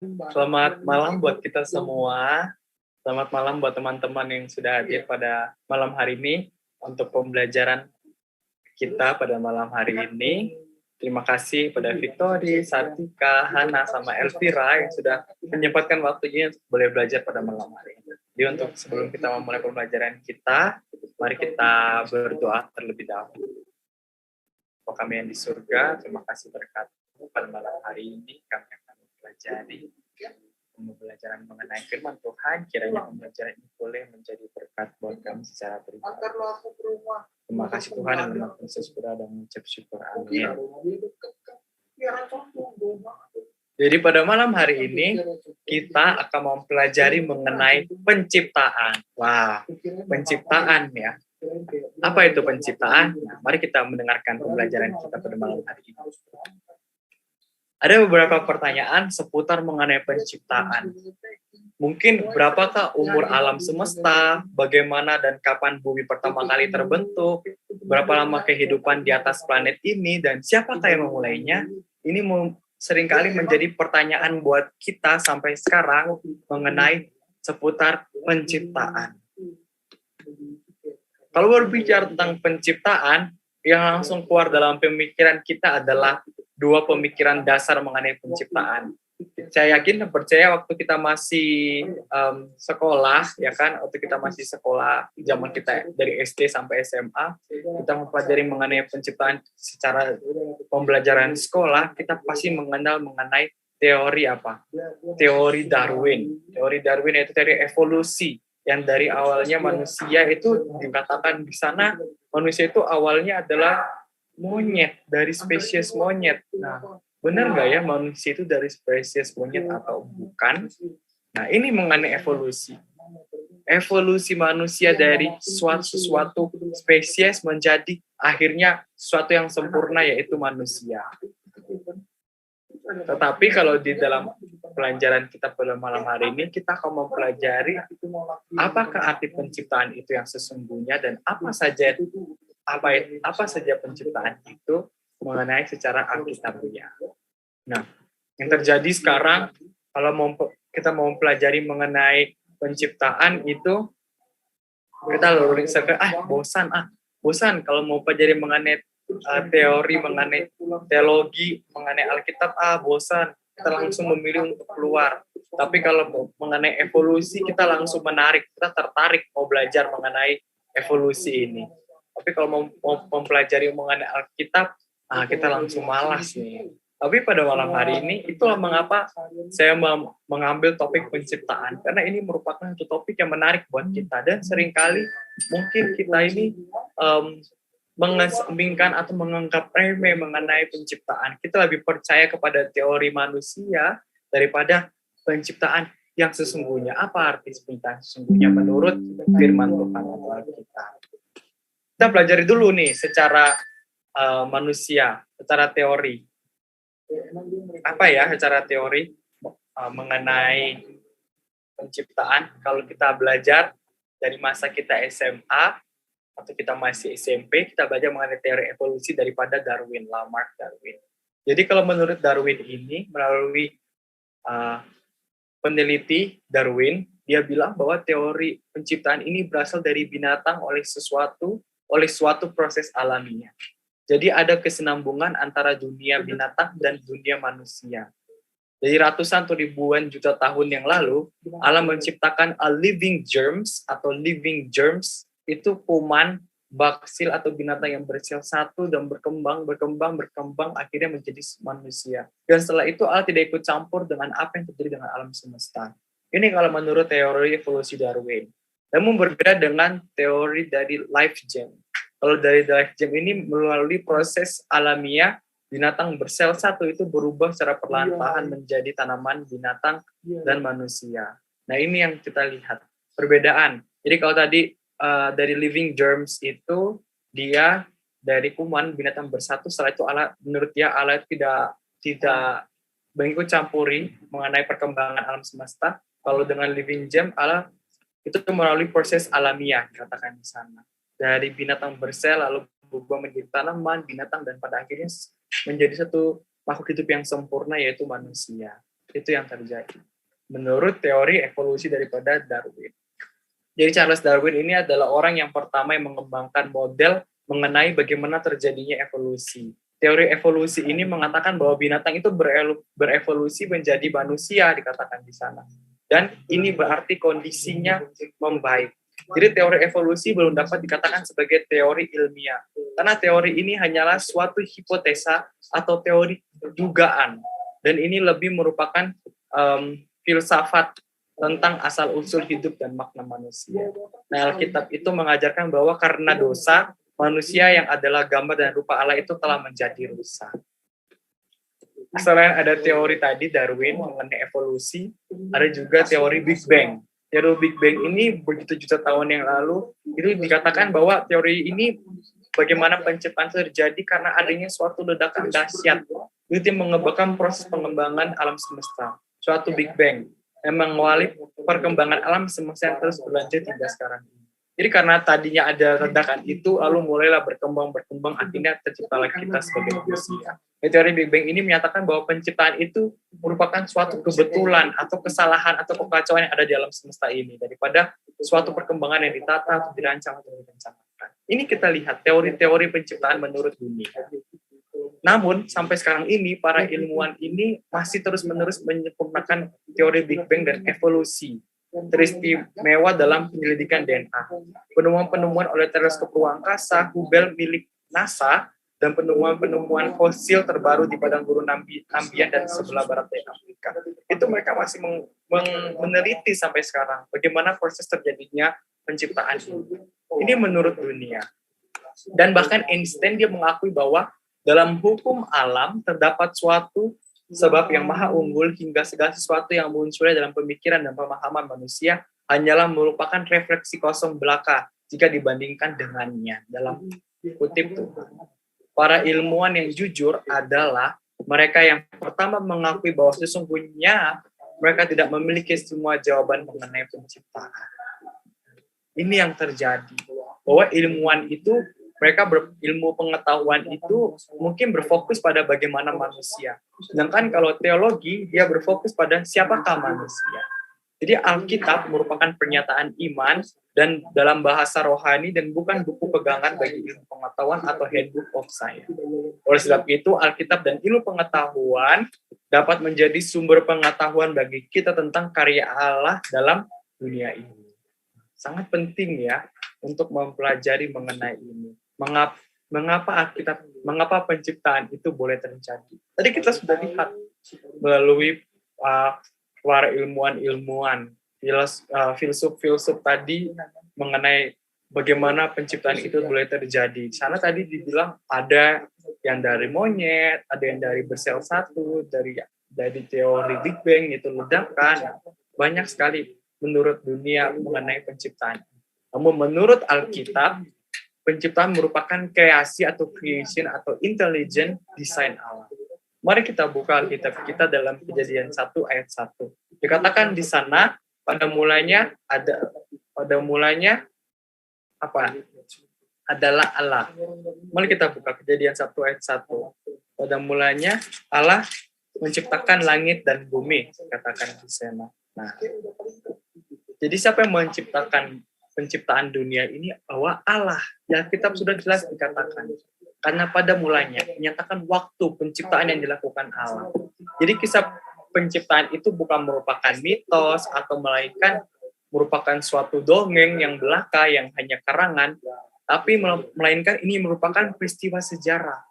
Selamat malam buat kita semua. Selamat malam buat teman-teman yang sudah hadir pada malam hari ini untuk pembelajaran kita pada malam hari ini. Terima kasih pada Victory, Sartika, Hana, sama Elvira yang sudah menyempatkan waktunya untuk boleh belajar pada malam hari ini. Jadi untuk sebelum kita memulai pembelajaran kita, mari kita berdoa terlebih dahulu. Bapa kami yang di surga, terima kasih berkat-Mu pada malam hari ini kami akan mempelajari pembelajaran mengenai firman Tuhan. Kiranya pembelajaran ini boleh menjadi berkat buat kami secara pribadi. Terima kasih Tuhan yang memang Yesus berada dan mengucap syukur. Amin. Jadi pada malam hari ini kita akan mempelajari mengenai penciptaan. Wah, penciptaan ya. Apa itu penciptaan? Nah, mari kita mendengarkan pembelajaran kita pada malam hari ini. Ada beberapa pertanyaan seputar mengenai penciptaan. Mungkin berapakah umur alam semesta, bagaimana dan kapan bumi pertama kali terbentuk, berapa lama kehidupan di atas planet ini, dan siapakah yang memulainya? Ini seringkali menjadi pertanyaan buat kita sampai sekarang mengenai seputar penciptaan. Kalau berbicara tentang penciptaan, yang langsung keluar dalam pemikiran kita adalah dua pemikiran dasar mengenai penciptaan. Saya yakin dan percaya waktu kita masih sekolah, ya kan, waktu kita masih sekolah, zaman kita dari SD sampai SMA, kita mempelajari mengenai penciptaan secara pembelajaran sekolah, kita pasti mengenal mengenai teori apa? Teori Darwin. Teori Darwin itu teori evolusi, yang dari awalnya manusia itu dikatakan di sana manusia itu awalnya adalah monyet, dari spesies monyet. Nah, benar nggak ya manusia itu dari spesies monyet atau bukan? Nah, ini mengenai evolusi. Evolusi manusia dari suatu spesies menjadi akhirnya sesuatu yang sempurna, yaitu manusia. Tetapi kalau di dalam pelajaran kita pada malam hari ini, kita akan mempelajari apakah arti penciptaan itu yang sesungguhnya dan apa saja penciptaan itu mengenai secara alkitabiah. Nah, yang terjadi sekarang kalau kita mau mempelajari mengenai penciptaan itu, kita lalu bosan kalau mau pelajari mengenai teori, mengenai teologi, mengenai Alkitab, bosan. Kita langsung memilih untuk keluar. Tapi kalau mengenai evolusi, kita langsung kita tertarik mau belajar mengenai evolusi ini. Tapi kalau mau mempelajari mengenai Alkitab, kita langsung malas nih. Tapi pada malam hari ini, itulah mengapa saya mengambil topik penciptaan. Karena ini merupakan satu topik yang menarik buat kita. Dan seringkali mungkin kita ini mengesampingkan atau menganggap remeh mengenai penciptaan. Kita lebih percaya kepada teori manusia daripada penciptaan yang sesungguhnya. Apa arti penciptaan sesungguhnya menurut firman Tuhan atau Alkitab? Kita pelajari dulu nih secara manusia, secara teori. Apa ya secara teori mengenai penciptaan? Kalau kita belajar dari masa kita SMA atau kita masih SMP, kita belajar mengenai teori evolusi daripada Darwin, Lamarck Darwin. Jadi kalau menurut Darwin ini, melalui peneliti Darwin, dia bilang bahwa teori penciptaan ini berasal dari binatang oleh suatu proses alamiah. Jadi ada kesinambungan antara dunia binatang dan dunia manusia. Jadi ratusan atau ribuan juta tahun yang lalu, Allah menciptakan living germs atau living germs, itu kuman, baksil atau binatang yang bersel satu dan berkembang, akhirnya menjadi manusia. Dan setelah itu Allah tidak ikut campur dengan apa yang terjadi dengan alam semesta. Ini kalau menurut teori evolusi Darwin. Namun berbeda dengan teori dari Life Gem. Kalau dari Life Gem ini melalui proses alamiah, binatang bersel satu itu berubah secara perlahan-lahan menjadi tanaman, binatang, dan manusia. Nah, ini yang kita lihat perbedaan. Jadi kalau tadi dari living germs itu dia dari kuman binatang bersatu, setelah itu menurut dia Allah tidak mengikut campuri mengenai perkembangan alam semesta. Kalau dengan living gem Allah itu melalui proses alamiah, katakan di sana. Dari binatang bersel lalu berubah menjadi tanaman, binatang, dan pada akhirnya menjadi satu makhluk hidup yang sempurna, yaitu manusia. Itu yang terjadi. Menurut teori evolusi daripada Darwin. Jadi Charles Darwin ini adalah orang yang pertama yang mengembangkan model mengenai bagaimana terjadinya evolusi. Teori evolusi ini mengatakan bahwa binatang itu berevolusi menjadi manusia, dikatakan di sana. Dan ini berarti kondisinya membaik. Jadi teori evolusi belum dapat dikatakan sebagai teori ilmiah. Karena teori ini hanyalah suatu hipotesa atau teori dugaan. Dan ini lebih merupakan filsafat tentang asal-usul hidup dan makna manusia. Nah, Alkitab itu mengajarkan bahwa karena dosa, manusia yang adalah gambar dan rupa Allah itu telah menjadi rusak. Selain ada teori tadi Darwin mengenai evolusi, ada juga teori Big Bang. Teori Big Bang ini begitu juta tahun yang lalu, itu dikatakan bahwa teori ini bagaimana penciptaan terjadi karena adanya suatu ledakan dahsyat. Itu menyebabkan proses pengembangan alam semesta. Suatu Big Bang yang mengawali perkembangan alam semesta yang terus berlanjut hingga sekarang ini. Jadi karena tadinya ada ledakan itu, lalu mulailah berkembang, akhirnya terciptalah kita sebagai manusia. Teori Big Bang ini menyatakan bahwa penciptaan itu merupakan suatu kebetulan atau kesalahan atau kekacauan yang ada di alam semesta ini, daripada suatu perkembangan yang ditata atau dirancang atau direncanakan. Ini kita lihat teori-teori penciptaan menurut dunia. Namun, sampai sekarang ini, para ilmuwan ini masih terus-menerus menyempurnakan teori Big Bang dan evolusi, teristimewa dalam penyelidikan DNA. Penemuan-penemuan oleh teleskop ruang angkasa Hubble milik NASA, dan penemuan-penemuan fosil terbaru di padang gurun Namibia dan sebelah barat dari Afrika. Itu mereka masih meneliti sampai sekarang bagaimana proses terjadinya penciptaan ini. Ini menurut dunia. Dan bahkan Einstein dia mengakui bahwa dalam hukum alam terdapat suatu sebab yang maha unggul hingga segala sesuatu yang munculnya dalam pemikiran dan pemahaman manusia hanyalah merupakan refleksi kosong belaka jika dibandingkan dengannya. Dalam kutip tuh. Para ilmuwan yang jujur adalah mereka yang pertama mengakui bahwa sesungguhnya mereka tidak memiliki semua jawaban mengenai penciptaan. Ini yang terjadi. Bahwa ilmuwan itu mereka berilmu pengetahuan itu mungkin berfokus pada bagaimana manusia. Sedangkan kalau teologi, dia berfokus pada siapakah manusia. Jadi Alkitab merupakan pernyataan iman dan dalam bahasa rohani dan bukan buku pegangan bagi ilmu pengetahuan atau handbook of science. Oleh sebab itu, Alkitab dan ilmu pengetahuan dapat menjadi sumber pengetahuan bagi kita tentang karya Allah dalam dunia ini. Sangat penting ya untuk mempelajari mengenai ini. Mengapa penciptaan itu boleh terjadi? Tadi kita sudah lihat melalui para ilmuwan-ilmuwan, filsuf tadi mengenai bagaimana penciptaan itu boleh terjadi. Sana tadi dibilang ada yang dari monyet, ada yang dari bersel satu, dari teori Big Bang itu ledakan. Banyak sekali menurut dunia mengenai penciptaan. Namun menurut Alkitab, penciptaan merupakan kreasi atau creation atau intelligent design Allah. Mari kita buka Alkitab kita dalam Kejadian 1 ayat 1. Dikatakan di sana pada mulanya adalah Allah. Mari kita buka Kejadian 1 ayat 1. Pada mulanya Allah menciptakan langit dan bumi, katakan di sana. Nah, jadi siapa yang menciptakan penciptaan dunia ini? Bahwa Allah. Ya, Alkitab sudah jelas dikatakan. Karena pada mulanya menyatakan waktu penciptaan yang dilakukan Allah. Jadi kisah penciptaan itu bukan merupakan mitos atau melainkan merupakan suatu dongeng yang belaka yang hanya karangan, tapi melainkan ini merupakan peristiwa sejarah.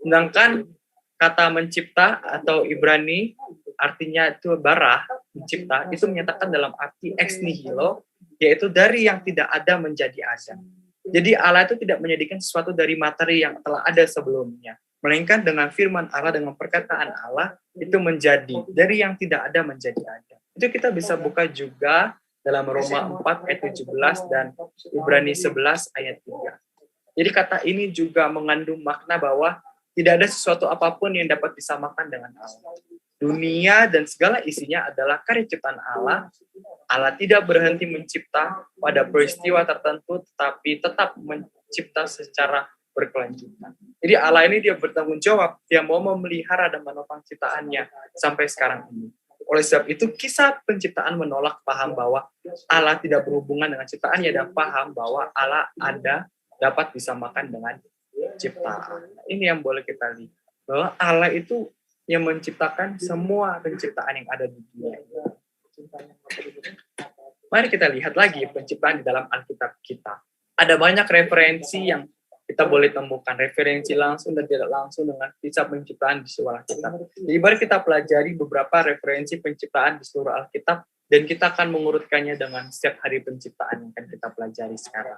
Sedangkan kata mencipta atau Ibrani artinya itu bara, mencipta, itu menyatakan dalam arti ex nihilo, yaitu dari yang tidak ada menjadi ada. Jadi Allah itu tidak menjadikan sesuatu dari materi yang telah ada sebelumnya, melainkan dengan firman Allah, dengan perkataan Allah, itu menjadi, dari yang tidak ada menjadi ada. Itu kita bisa buka juga dalam Roma 4 ayat 17 dan Ibrani 11 ayat 3. Jadi kata ini juga mengandung makna bahwa tidak ada sesuatu apapun yang dapat disamakan dengan Allah. Dunia dan segala isinya adalah karya ciptaan Allah. Allah tidak berhenti mencipta pada peristiwa tertentu, tetapi tetap mencipta secara berkelanjutan. Jadi Allah ini dia bertanggung jawab, dia mau memelihara dan menopang ciptaannya sampai sekarang ini. Oleh sebab itu, kisah penciptaan menolak paham bahwa Allah tidak berhubungan dengan ciptaannya dan paham bahwa Allah ada dapat disamakan dengan ciptaan. Ini yang boleh kita lihat. Bahwa Allah itu yang menciptakan semua penciptaan yang ada di dunia ini. Mari kita lihat lagi penciptaan di dalam Alkitab kita. Ada banyak referensi yang kita boleh temukan, referensi langsung dan tidak langsung dengan kisah penciptaan di seluruh Alkitab. Jadi mari kita pelajari beberapa referensi penciptaan di seluruh Alkitab dan kita akan mengurutkannya dengan setiap hari penciptaan yang akan kita pelajari sekarang.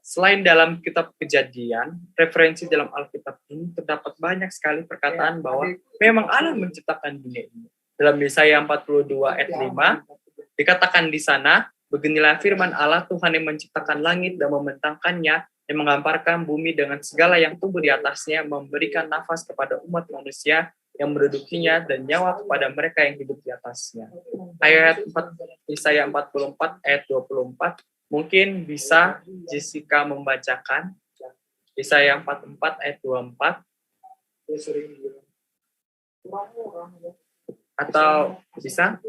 Selain dalam kitab Kejadian, referensi dalam Alkitab ini terdapat banyak sekali perkataan bahwa memang Allah menciptakan dunia ini. Dalam Yesaya 42 ayat 5, dikatakan di sana, beginilah firman Allah, Tuhan yang menciptakan langit dan membentangkannya, yang menggambarkan bumi dengan segala yang tumbuh di atasnya, memberikan nafas kepada umat manusia yang mendudukinya dan nyawa kepada mereka yang hidup di atasnya. Ayat 4, Yesaya 44 ayat 24, mungkin bisa Jessica membacakan Yesaya 44 ayat 24, atau bisa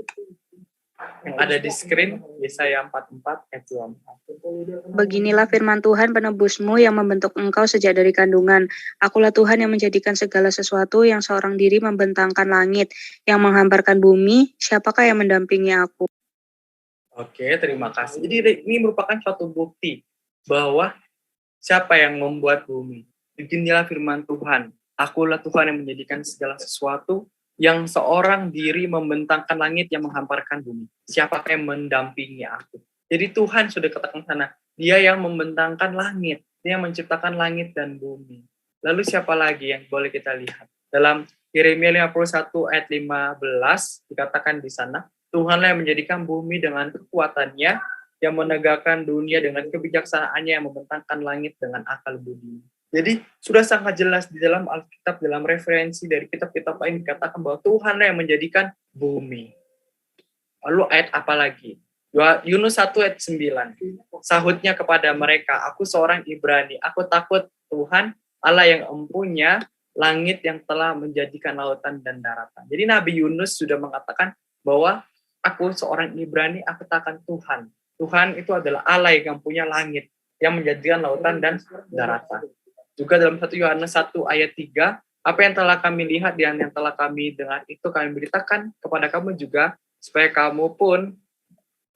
yang ada di screen Yesaya 44 ayat 24. Beginilah firman Tuhan penebusmu yang membentuk engkau sejak dari kandungan. Akulah Tuhan yang menjadikan segala sesuatu, yang seorang diri membentangkan langit, yang menghamparkan bumi. Siapakah yang mendampingi aku? Oke, terima kasih. Jadi ini merupakan suatu bukti bahwa siapa yang membuat bumi. Beginilah firman Tuhan. Akulah Tuhan yang menjadikan segala sesuatu, yang seorang diri membentangkan langit, yang menghamparkan bumi. Siapakah yang mendampingi aku? Jadi Tuhan sudah katakan sana, Dia yang membentangkan langit, Dia yang menciptakan langit dan bumi. Lalu siapa lagi yang boleh kita lihat? Dalam Yeremia 51 ayat 15 dikatakan di sana, Tuhanlah yang menjadikan bumi dengan kekuatannya, yang menegakkan dunia dengan kebijaksanaannya, yang membentangkan langit dengan akal budi. Jadi sudah sangat jelas di dalam Alkitab, dalam referensi dari kitab-kitab lain dikatakan bahwa Tuhanlah yang menjadikan bumi. Lalu ayat apa lagi? Yunus 1 ayat 9. Sahutnya kepada mereka, aku seorang Ibrani, aku takut Tuhan, Allah yang empunya langit, yang telah menjadikan lautan dan daratan. Jadi Nabi Yunus sudah mengatakan bahwa aku seorang Ibrani, aku takkan Tuhan. Tuhan itu adalah Allah yang punya langit, yang menjadikan lautan dan daratan. Juga dalam 1 Yohanes 1 ayat 3, apa yang telah kami lihat dan yang telah kami dengar itu kami beritakan kepada kamu juga, supaya kamu pun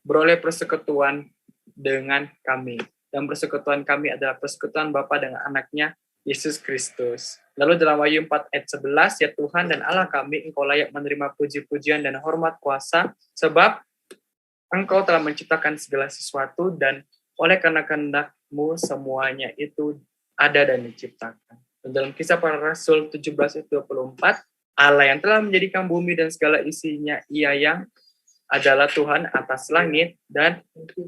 beroleh persekutuan dengan kami. Dan persekutuan kami adalah persekutuan Bapa dengan anaknya, Yesus Kristus. Lalu dalam Wahyu 4 ayat 11, ya Tuhan dan Allah kami, Engkau layak menerima puji-pujian dan hormat kuasa, sebab Engkau telah menciptakan segala sesuatu, dan oleh karena kehendak-Mu semuanya itu ada dan diciptakan. Dan dalam Kisah Para Rasul 17 ayat 24, Allah yang telah menjadikan bumi dan segala isinya, Ia yang adalah Tuhan atas langit dan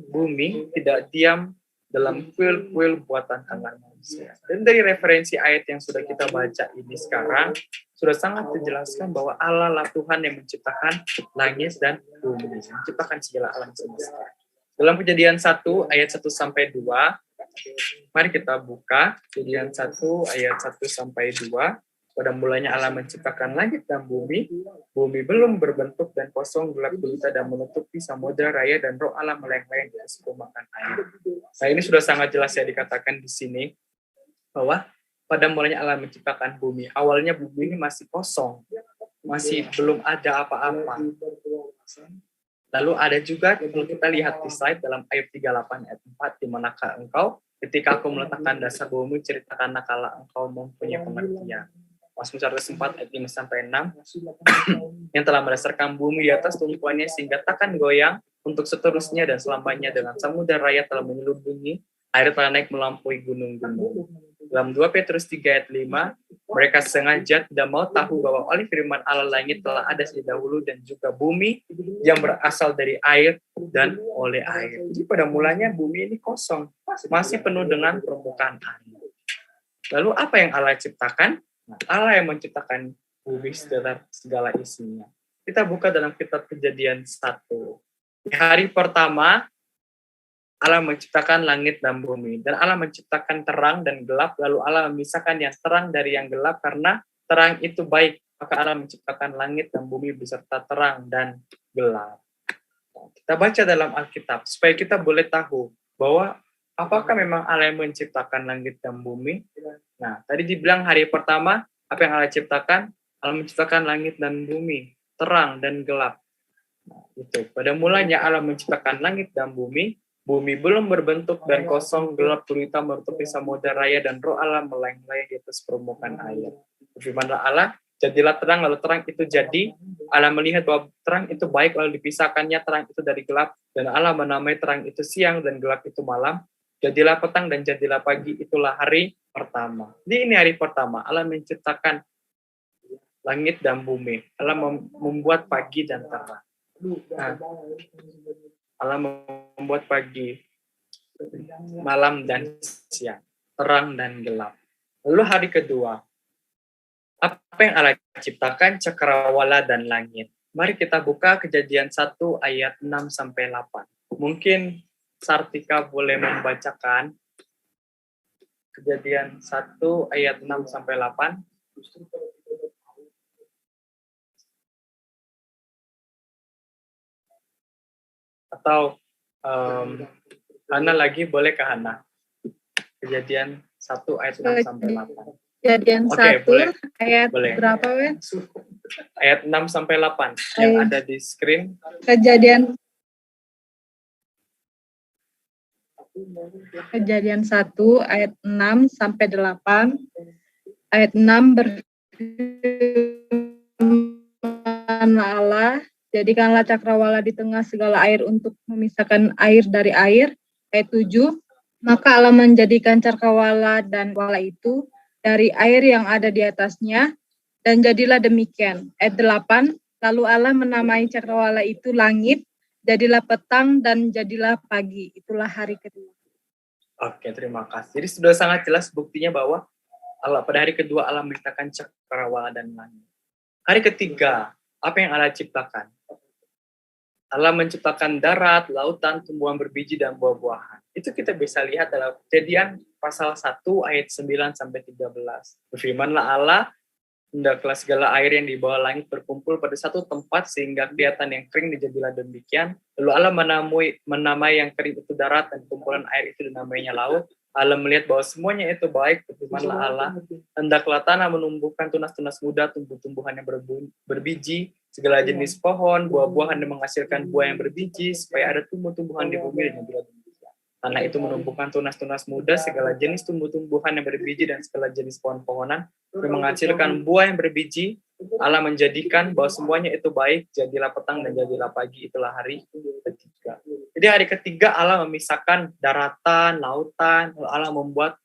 bumi, tidak diam dalam kuil-kuil buatan tangan manusia. Dan dari referensi ayat yang sudah kita baca ini sekarang, sudah sangat dijelaskan bahwa Allah lah Tuhan yang menciptakan langit dan bumi, menciptakan segala alam semesta. Dalam Kejadian 1 ayat 1 sampai 2, mari kita buka Kejadian 1 ayat 1 sampai 2. Pada mulanya Allah menciptakan langit dan bumi. Bumi belum berbentuk dan kosong, gelap gulita dan menutupi samudra raya, dan roh Allah melayang-layang di atas permukaan air. Nah, ini sudah sangat jelas ya dikatakan di sini bahwa pada mulanya Allah menciptakan bumi. Awalnya bumi ini masih kosong, masih belum ada apa-apa. Lalu ada juga, kalau kita lihat di slide dalam ayat 38 ayat 4, di manakah engkau ketika aku meletakkan dasar bumi, ceritakanlah kala engkau mempunyai pengertian. Mazmur 104 ayat 5 sampai 6, yang telah mendasarkan bumi di atas tumpuannya sehingga takkan goyang untuk seterusnya dan selamanya, dengan samudra raya telah menyelubungi, air telah naik melampaui gunung-gunung. Dalam 2 Petrus 3 ayat 5, mereka sengaja tidak mau tahu bahwa oleh firman Allah langit telah ada sejak dahulu, dan juga bumi yang berasal dari air dan oleh air. Jadi pada mulanya bumi ini kosong, masih penuh dengan permukaan air. Lalu apa yang Allah ciptakan? Nah, Allah yang menciptakan bumi segala isinya. Kita buka dalam kitab Kejadian 1. Di hari pertama, Allah menciptakan langit dan bumi. Dan Allah menciptakan terang dan gelap. Lalu Allah memisahkan yang terang dari yang gelap, karena terang itu baik maka Allah menciptakan langit dan bumi beserta terang dan gelap. Kita baca dalam Alkitab supaya kita boleh tahu bahwa apakah memang Allah yang menciptakan langit dan bumi. Nah, tadi dibilang hari pertama, apa yang Allah ciptakan? Allah menciptakan langit dan bumi, terang dan gelap. Nah, itu. Pada mulanya Allah menciptakan langit dan bumi belum berbentuk dan kosong, gelap gulita menutupi samudera raya, dan roh Allah melayang-layang di atas permukaan air. Firman-Nya Allah, jadilah terang, lalu terang itu jadi. Allah melihat bahwa terang itu baik, lalu dipisahkannya terang itu dari gelap, dan Allah menamai terang itu siang dan gelap itu malam. Jadilah petang dan jadilah pagi, itulah hari pertama. Jadi ini hari pertama, Allah menciptakan langit dan bumi. Allah membuat pagi dan terang. Nah, Allah membuat pagi, malam dan siang, terang dan gelap. Lalu hari kedua, apa yang Allah ciptakan? Cakrawala dan langit. Mari kita buka Kejadian 1 ayat 6 sampai 8. Mungkin Sartika boleh membacakan Kejadian 1 ayat 6 sampai 8. Atau Hana lagi, boleh ke Hana? Kejadian 1 ayat 6 sampai 8. Kejadian 1 ayat boleh. Berapa, Wen? Ayat 6 sampai 8 yang ada di screen. Kejadian 1 ayat 6 sampai 8. Ayat 6 berfirman Allah, jadikanlah cakrawala di tengah segala air untuk memisahkan air dari air. Ayat 7, maka Allah menjadikan cakrawala dan wala itu dari air yang ada di atasnya, dan jadilah demikian. Ayat 8, lalu Allah menamai cakrawala itu langit, jadilah petang dan jadilah pagi. Itulah hari kedua. Oke, terima kasih. Jadi sudah sangat jelas buktinya bahwa Allah pada hari kedua Allah menciptakan cakrawala dan langit. Hari ketiga, apa yang Allah ciptakan? Allah menciptakan darat, lautan, tumbuhan berbiji, dan buah-buahan. Itu kita bisa lihat dalam Kejadian pasal 1 ayat 9 sampai 13. Berfirmanlah Allah, hendaklah segala air yang di bawah langit berkumpul pada satu tempat sehingga kelihatan yang kering, dijadilah demikian. Lalu Allah menamai yang kering itu darat, dan kumpulan air itu dinamainya laut. Allah melihat bahwa semuanya itu baik. Berfirmanlah Allah, hendaklah tanah menumbuhkan tunas-tunas muda, tumbuh-tumbuhan yang berbiji, segala jenis pohon, buah-buahan yang menghasilkan buah yang berbiji, supaya ada tumbuh-tumbuhan di bumi, dan jadilah demikian. Tanah itu menumbuhkan tunas-tunas muda, segala jenis tumbuh-tumbuhan yang berbiji, dan segala jenis pohon-pohonan yang menghasilkan buah yang berbiji. Allah menjadikan bahwa semuanya itu baik, jadilah petang dan jadilah pagi, itulah hari ketiga. Jadi hari ketiga Allah memisahkan daratan, lautan, Allah membuat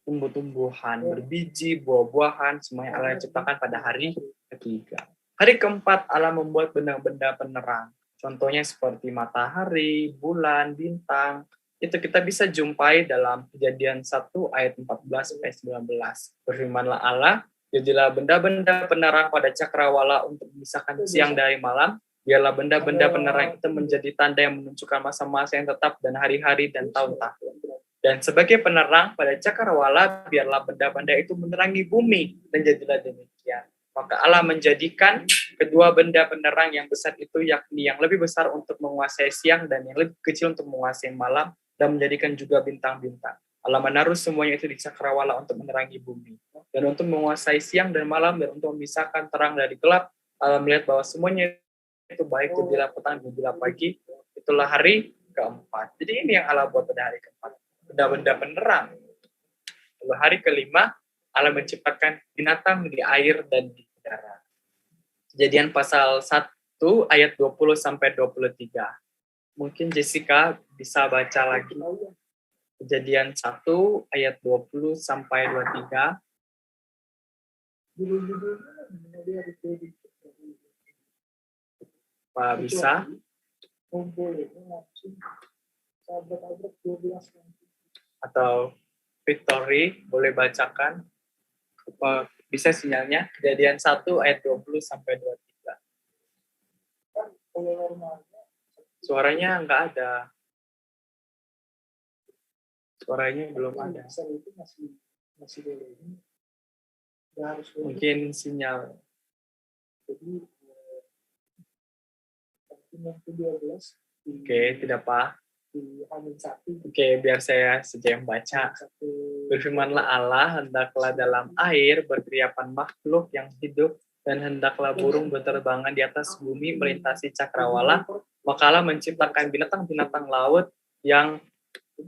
tumbuh-tumbuhan berbiji, buah-buahan, semuanya Allah ciptakan pada hari ketiga. Hari keempat Allah membuat benda-benda penerang. Contohnya seperti matahari, bulan, bintang. Itu kita bisa jumpai dalam Kejadian 1 ayat 14 sampai 19. Berfirmanlah Allah, jadilah benda-benda penerang pada cakrawala untuk memisahkan siang dari malam. Biarlah benda-benda penerang itu menjadi tanda yang menunjukkan masa-masa yang tetap dan hari-hari dan tahun-tahun. Dan sebagai penerang pada cakrawala, biarlah benda-benda itu menerangi bumi, dan jadilah demikian. Maka Allah menjadikan kedua benda penerang yang besar itu, yakni yang lebih besar untuk menguasai siang dan yang lebih kecil untuk menguasai malam, dan menjadikan juga bintang-bintang. Allah menaruh semuanya itu di cakrawala untuk menerangi bumi, dan untuk menguasai siang dan malam, dan untuk memisahkan terang dari gelap. Allah melihat bahwa semuanya itu baik, jadilah petang, jadilah pagi. Itulah hari keempat. Jadi ini yang Allah buat pada hari keempat, benda-benda penerang. Lalu hari kelima, Allah menciptakan binatang di air dan di darat. Kejadian pasal 1 ayat 20 sampai 23. Mungkin Jessica bisa baca lagi. Kejadian 1 ayat 20 sampai 23. Pak bisa? Atau Victory boleh bacakan? Apa bisa sinyalnya? Kejadian 1 ayat 20 sampai 23. Suaranya enggak ada. Suaranya belum ada. Mungkin sinyal Oke, tidak apa. Oke, biar saya saja yang baca. Berfirmanlah Allah, hendaklah dalam air berteriapan makhluk yang hidup, dan hendaklah burung berterbangan di atas bumi melintasi cakrawala. Maka Allah menciptakan binatang-binatang laut yang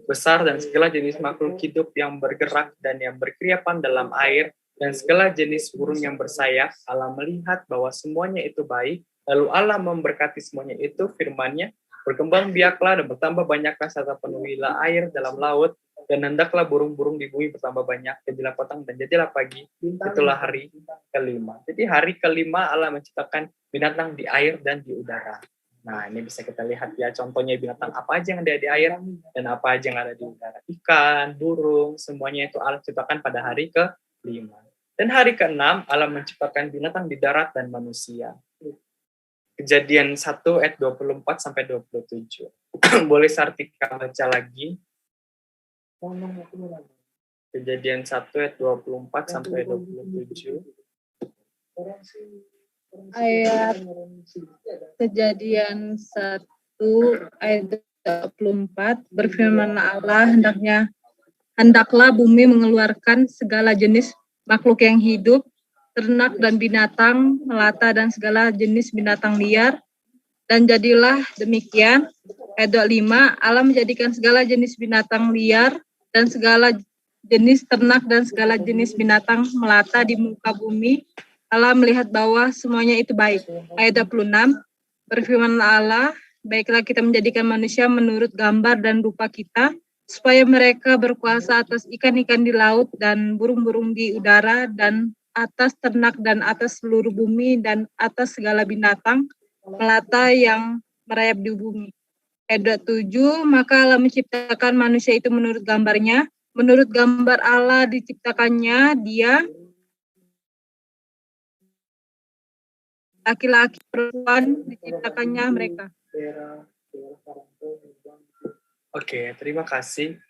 besar dan segala jenis makhluk hidup yang bergerak dan yang berkeriapan dalam air, dan segala jenis burung yang bersayap. Allah melihat bahwa semuanya itu baik. Lalu Allah memberkati semuanya itu, firman-Nya, berkembang biaklah dan bertambah banyaklah serta penuhilah air dalam laut, dan hendaklah burung-burung di bumi bertambah banyak, jadilah petang dan jadilah pagi. Itulah hari kelima. Jadi hari kelima Allah menciptakan binatang di air dan di udara. Nah, ini bisa kita lihat ya, contohnya binatang apa aja yang ada di air dan apa aja yang ada di udara. Ikan, burung, semuanya itu Allah ciptakan pada hari kelima. Dan hari keenam Allah menciptakan binatang di darat dan manusia. Kejadian 1 ayat 24 sampai 27. Boleh Sartika baca lagi? Kejadian 1 ayat 24 sampai 27. Ayat Kejadian 1 ayat 24, berfirmanlah Allah, hendaklah bumi mengeluarkan segala jenis makhluk yang hidup, ternak dan binatang, melata dan segala jenis binatang liar. Dan jadilah demikian. Ayat 25, Allah menjadikan segala jenis binatang liar dan segala jenis ternak dan segala jenis binatang melata di muka bumi. Allah melihat bahwa semuanya itu baik. Ayat 26, berfirmanlah Allah, baiklah kita menjadikan manusia menurut gambar dan rupa kita, supaya mereka berkuasa atas ikan-ikan di laut dan burung-burung di udara dan atas ternak dan atas seluruh bumi dan atas segala binatang melata yang merayap di bumi. Ayat 27, maka Allah menciptakan manusia itu menurut gambarnya, menurut gambar Allah diciptakannya dia, laki-laki perempuan diciptakannya mereka. Oke, terima kasih.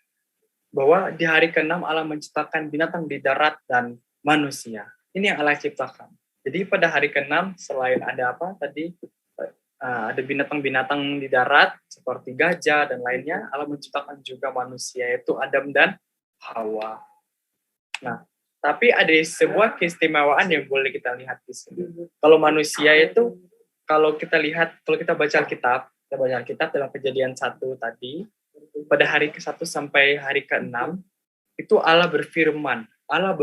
Bahwa di hari ke-6 Allah menciptakan binatang di darat dan manusia. Ini yang Allah ciptakan. Jadi pada hari ke-6 selain ada apa tadi, ada binatang-binatang di darat seperti gajah dan lainnya, Allah menciptakan juga manusia, yaitu Adam dan Hawa. Nah, tapi ada sebuah keistimewaan yang boleh kita lihat di sini. Kalau manusia itu, kalau kita baca Alkitab dalam Kejadian 1 tadi, pada hari ke-1 sampai hari ke-6, itu Allah berfirman, Allah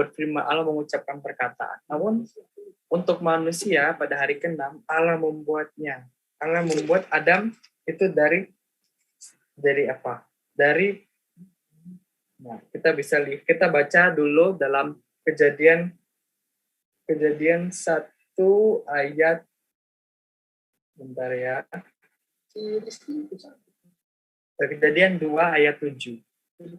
mengucapkan perkataan. Namun, untuk manusia pada hari ke-6, Allah membuat Adam itu dari apa? Nah, kita baca dulu dalam Kejadian 1 ayat, bentar ya. Kejadian 2 ayat 7.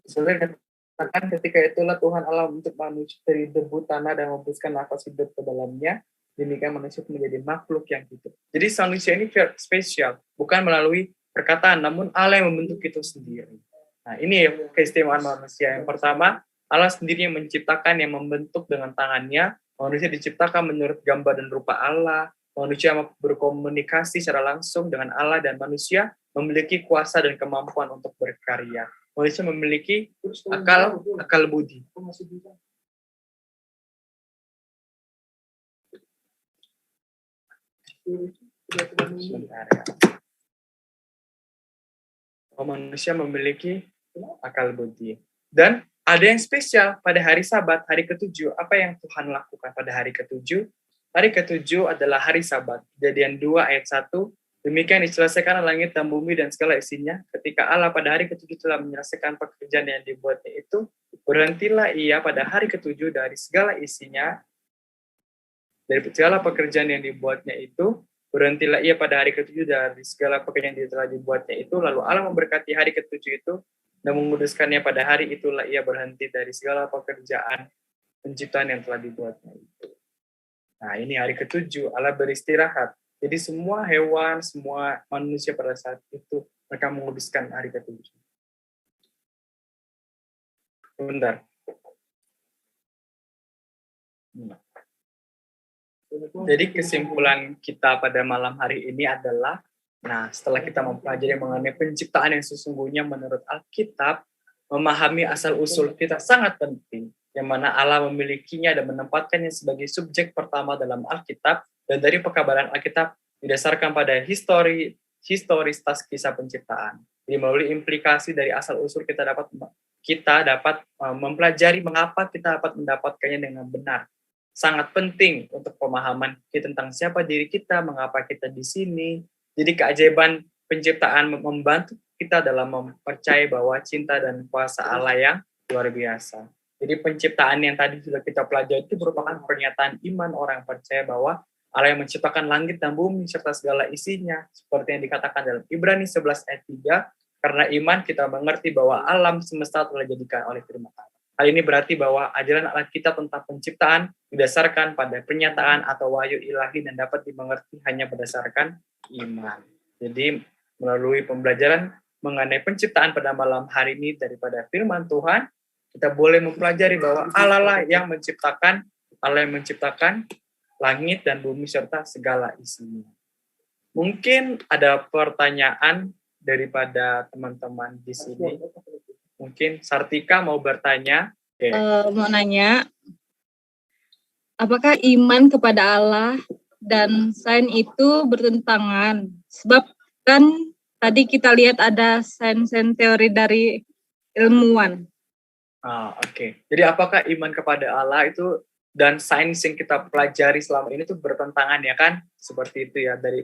Sebenarnya katakan ketika itulah Tuhan Allah untuk manusia dari debu tanah dan membuskan nafas hidup ke dalamnya, demikian manusia menjadi makhluk yang hidup. Jadi manusia ini spesial, bukan melalui perkataan, namun Allah yang membentuk itu sendiri. Nah, ini keistimewaan manusia. Yang pertama, Allah sendiri yang menciptakan, yang membentuk dengan tangannya. Manusia diciptakan menurut gambar dan rupa Allah. Manusia berkomunikasi secara langsung dengan Allah, dan manusia memiliki kuasa dan kemampuan untuk berkarya. Manusia memiliki akal budi. Sebentar ya. Manusia memiliki akal budi. Dan ada yang spesial pada hari Sabat, hari ke-7. Apa yang Tuhan lakukan pada hari ke-7? Hari ke-7 adalah hari Sabat. Kejadian 2 ayat 1. Demikian diselesaikan langit dan bumi dan segala isinya. Ketika Allah pada hari ke-7 telah menyelesaikan pekerjaan yang dibuatnya itu, berhentilah ia pada hari ke-7 dari segala isinya, dari segala pekerjaan yang dibuatnya itu. Berhentilah ia pada hari ke-7 dari segala pekerjaan yang telah dibuatnya itu. Lalu Allah memberkati hari ke-7 itu dan menguduskannya. Pada hari itulah ia berhenti dari segala pekerjaan penciptaan yang telah dibuatnya itu. Nah, ini hari ke-7 Allah beristirahat. Jadi semua hewan, semua manusia pada saat itu mereka menguduskan hari ke-7. Bentar. Jadi kesimpulan kita pada malam hari ini adalah, nah setelah kita mempelajari mengenai penciptaan yang sesungguhnya menurut Alkitab, memahami asal-usul kita sangat penting, yang mana Allah memilikinya dan menempatkannya sebagai subjek pertama dalam Alkitab, dan dari pekabaran Alkitab didasarkan pada historisitas kisah penciptaan. Jadi melalui implikasi dari asal-usul kita dapat mempelajari mengapa kita dapat mendapatkannya dengan benar. Sangat penting untuk pemahaman kita tentang siapa diri kita, mengapa kita di sini. Jadi keajaiban penciptaan membantu kita dalam mempercayai bahwa cinta dan kuasa Allah yang luar biasa. Jadi penciptaan yang tadi sudah kita pelajari itu merupakan pernyataan iman orang yang percaya bahwa Allah yang menciptakan langit dan bumi serta segala isinya, seperti yang dikatakan dalam Ibrani 11 ayat 3, karena iman kita mengerti bahwa alam semesta telah dijadikan oleh firman Allah. Hal ini berarti bahwa ajaran Alkitab tentang penciptaan didasarkan pada pernyataan atau wahyu ilahi dan dapat dimengerti hanya berdasarkan iman. Jadi melalui pembelajaran mengenai penciptaan pada malam hari ini daripada firman Tuhan, kita boleh mempelajari bahwa Allah lah yang menciptakan, langit dan bumi serta segala isinya. Mungkin ada pertanyaan daripada teman-teman di sini. Mungkin Sartika mau bertanya. Okay. Mau nanya, apakah iman kepada Allah dan sains itu bertentangan? Sebab kan tadi kita lihat ada sains teori dari ilmuwan. Oke. Jadi apakah iman kepada Allah itu dan sains yang kita pelajari selama ini itu bertentangan ya kan? Seperti itu ya, dari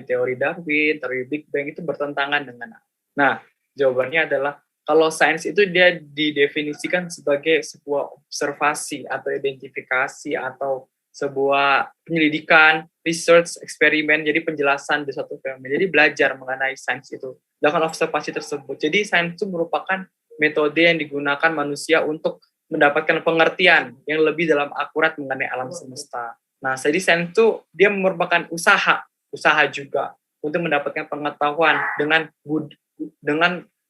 teori Darwin, teori Big Bang itu bertentangan dengan. Nah, jawabannya adalah kalau sains itu dia didefinisikan sebagai sebuah observasi atau identifikasi atau sebuah penyelidikan, research, eksperimen, jadi penjelasan di suatu fenomena. Jadi belajar mengenai sains itu, melakukan observasi tersebut. Jadi sains itu merupakan metode yang digunakan manusia untuk mendapatkan pengertian yang lebih dalam akurat mengenai alam semesta. Nah, jadi sains itu dia merupakan usaha juga untuk mendapatkan pengetahuan dengan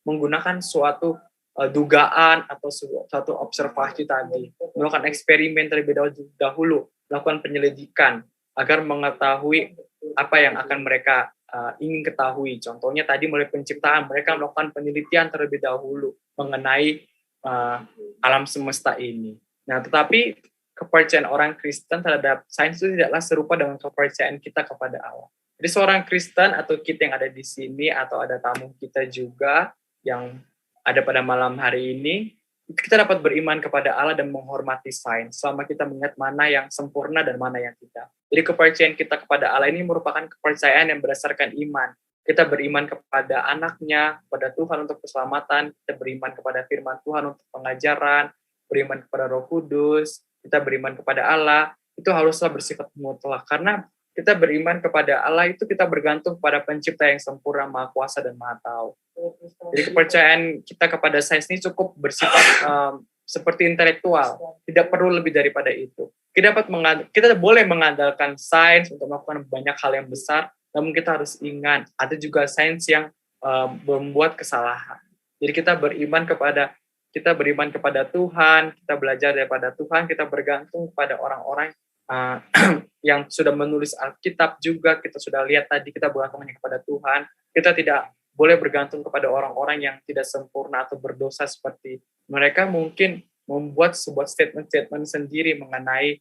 menggunakan suatu dugaan atau suatu observasi tadi, melakukan eksperimen terlebih dahulu, melakukan penyelidikan agar mengetahui apa yang akan mereka ingin ketahui. Contohnya tadi mulai penciptaan, mereka melakukan penelitian terlebih dahulu mengenai alam semesta ini. Nah, tetapi kepercayaan orang Kristen terhadap sains itu tidaklah serupa dengan kepercayaan kita kepada Allah. Jadi seorang Kristen atau kita yang ada di sini atau ada tamu kita juga yang ada pada malam hari ini, kita dapat beriman kepada Allah dan menghormati sains selama kita mengingat mana yang sempurna dan mana yang tidak. Jadi kepercayaan kita kepada Allah ini merupakan kepercayaan yang berdasarkan iman. Kita beriman kepada anaknya, kepada Tuhan untuk keselamatan, kita beriman kepada firman Tuhan untuk pengajaran, beriman kepada Roh Kudus, kita beriman kepada Allah, itu haruslah bersifat mutlak. Karena kita beriman kepada Allah itu kita bergantung pada pencipta yang sempurna, maha kuasa dan maha tahu. Jadi kepercayaan kita kepada sains ini cukup bersifat seperti intelektual, tidak perlu lebih daripada itu. Kita boleh mengandalkan sains untuk melakukan banyak hal yang besar, namun kita harus ingat ada juga sains yang membuat kesalahan. Jadi kita beriman kepada Tuhan, kita belajar daripada Tuhan, kita bergantung pada orang-orang yang sudah menulis Alkitab juga. Kita sudah lihat tadi, kita bergantung hanya kepada Tuhan. Kita tidak boleh bergantung kepada orang-orang yang tidak sempurna atau berdosa seperti mereka. Mungkin membuat sebuah statement sendiri mengenai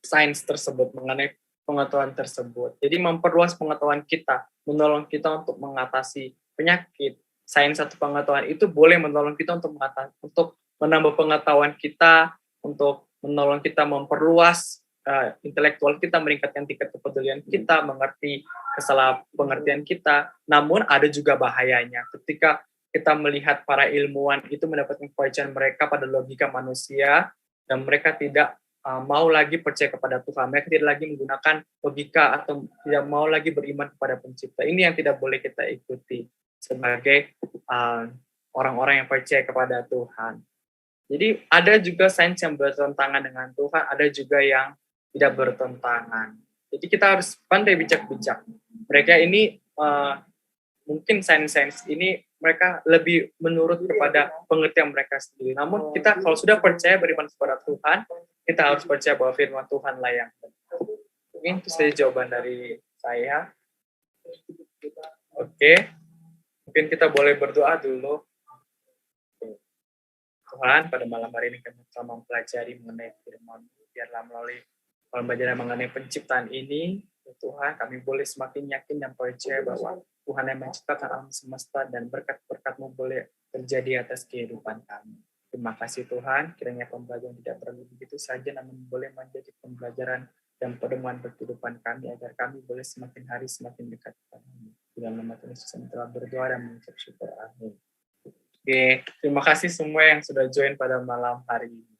sains tersebut, mengenai pengetahuan tersebut. Jadi memperluas pengetahuan kita, menolong kita untuk mengatasi penyakit. Sains atau pengetahuan itu boleh menolong kita untuk menambah pengetahuan kita, untuk menolong kita memperluas intelektual kita, meningkatkan tingkat kepedulian kita, mengerti pengertian kita. Namun ada juga bahayanya ketika kita melihat para ilmuwan itu mendapatkan kepercayaan mereka pada logika manusia dan mereka tidak mau lagi percaya kepada Tuhan. Mereka tidak lagi menggunakan logika atau tidak mau lagi beriman kepada pencipta. Ini yang tidak boleh kita ikuti sebagai orang-orang yang percaya kepada Tuhan. Jadi ada juga sains yang bertentangan dengan Tuhan, ada juga yang tidak bertentangan. Jadi kita harus pandai bijak-bijak. Mereka ini mungkin sains-sains ini mereka lebih menurut kepada pengertian mereka sendiri. Namun kita kalau sudah percaya beriman kepada Tuhan, kita harus percaya bahwa firman Tuhan lah yang benar. Mungkin itu saja jawaban dari saya. Oke, mungkin kita boleh berdoa dulu. Tuhan, pada malam hari ini kami telah mempelajari mengenai firman, biarlah melalui pembelajaran mengenai penciptaan ini, Tuhan, kami boleh semakin yakin dan percaya bahwa Tuhan yang menciptakan alam semesta dan berkat-berkat-Mu boleh terjadi atas kehidupan kami. Terima kasih Tuhan, kiranya pembelajaran tidak terlalu begitu saja, namun boleh menjadi pembelajaran dan pedoman kehidupan kami, agar kami boleh semakin hari semakin dekat kepada-Mu. Dalam nama Tuhan Yesus kami telah berdoa dan mengucap syukur. Amin. Oke, terima kasih semua yang sudah join pada malam hari ini.